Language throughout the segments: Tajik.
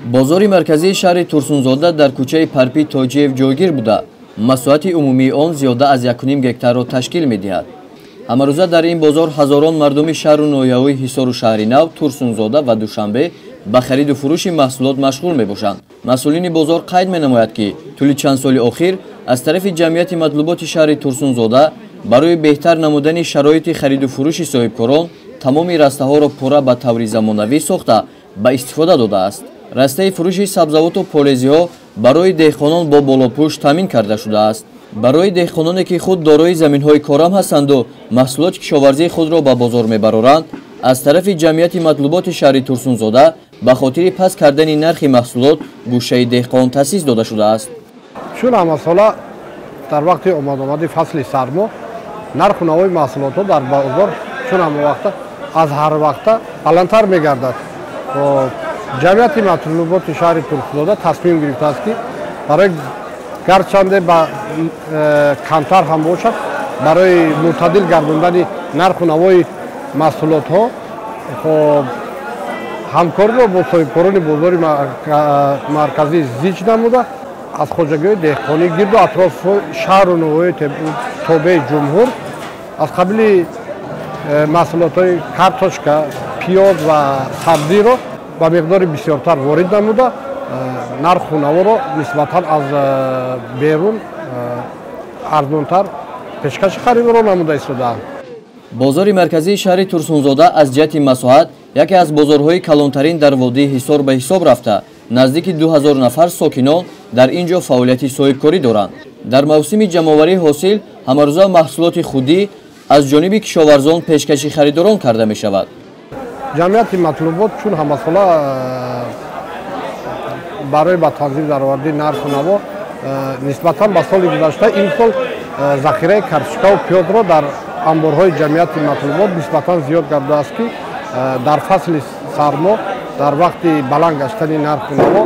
бозори марказии шаҳри Турсунзода дар кӯчаи Парпи Тоҷиев ҷойгир буда, масоҳати умумии он зиёда аз 1.5 гектарро ташкил медиҳад. ҳамарӯза дар ин бозор ҳазорон мардуми шаҳру ноҳияҳои Ҳисору шаҳри Нав, Турсунзода ва Душанбе ба хариду фурӯши маҳсулот машғул мебошанд. масъулини бозор қайд менамояд ки тӯли чанд соли охир аз тарафи ҷамъияти матлуботи шаҳри Турсунзода барои беҳтар намудани шароити хариду фурӯши соҳибкорон тамоми растаҳоро пурра ба таври замонавӣ сохта ба истифода додааст. растаи фурӯши сабзавоту полезиҳо барои деҳқонон бо болопӯш таъмин карда шудааст. барои деҳқононе ки худ дорои заминҳои корам ҳастанду маҳсулоти кишоварзии худро ба бозор мебароранд, аз тарафи ҷамъияти матлуботи шаҳри Турсунзода ба хотири паст кардани нархи маҳсулот гӯшаи деҳқон таъсис дода шудааст. чун ҳамасола дар вақти омадомади фасли сармо нарху навои маҳсулотҳо дар бозор чун ҳама вақта аз ҳар вақта баландтар мегардад. ҷамъияти матлуботи шаҳри Турсунзода тасмим гирифтааст ки барои гарчанде ба камтар ҳам бошад, барои мӯътадил гардондани нарху навои маҳсулотҳо ҳамкориро бо соҳибкорони бозори марказӣ зич намуда аз хоҷагиҳои деҳқонӣ гирду атрофи шаҳру ноҳияи тобеи ҷумҳур аз қабили маҳсулотҳои картошка, пиёз ва сабзиро ба миқдори бисёртар ворид намуда нарху наворо нисбатан аз берун арзонтар пешкаши харидорон намуда истодаанд. бозори марказии шаҳри Турсунзода аз ҷиҳати масоҳат яке аз бозорҳои калонтарин дар водии Ҳисор ба ҳисоб рафта, наздики 2000 нафар сокинон дар ин ҷо фаъолияти соҳибкорӣ доранд. дар мавсими ҷамъоварии ҳосил ҳамарӯза маҳсулоти худӣ аз ҷониби кишоварзон пешкаши харидорон карда мешавад. ҷамъияти матлубот чун ҳамасола барои ба танзим дароварди нарху наво нисбатан ба соли гузашта имсол захираи картошкаву пиёзро дар амборҳои ҷамъияти матлубот нисбатан зиёд гардидааст ки дар фасли сармо дар вақти баланд гаштани нарху наво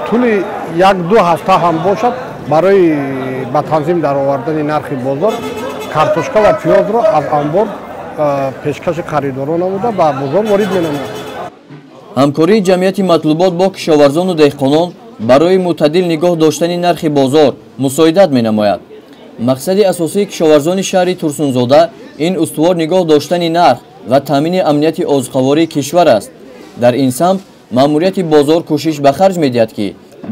тӯли 1-2 ҳафта ҳам бошад барои ба танзим даровардани нархи бозор картошка ва пиёзро аз амбор пешкаши харидорон намуда ба бозор ворид менамояд. ҳамкории ҷамъияти матлубот бо кишоварзону деҳқонон барои мӯътадил нигоҳ доштани нархи бозор мусоидат менамояд. мақсади асосии кишоварзони шаҳри Турсунзода ин устувор нигоҳ доштани нарх ва таъмини амнияти озуқавории кишвар аст. дар ин самт маъмурияти бозор кӯшиш ба харҷ медиҳад ки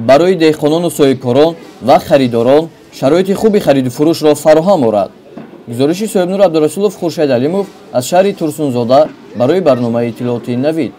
барои деҳқонону соҳибкорон ва харидорон шароити хуби хариду фурӯшро фароҳам орад. гузориши соҳибнур Абдурасулов, Хуршед Алимов аз шаҳри Турсунзода барои барномаи иттилооти Навид.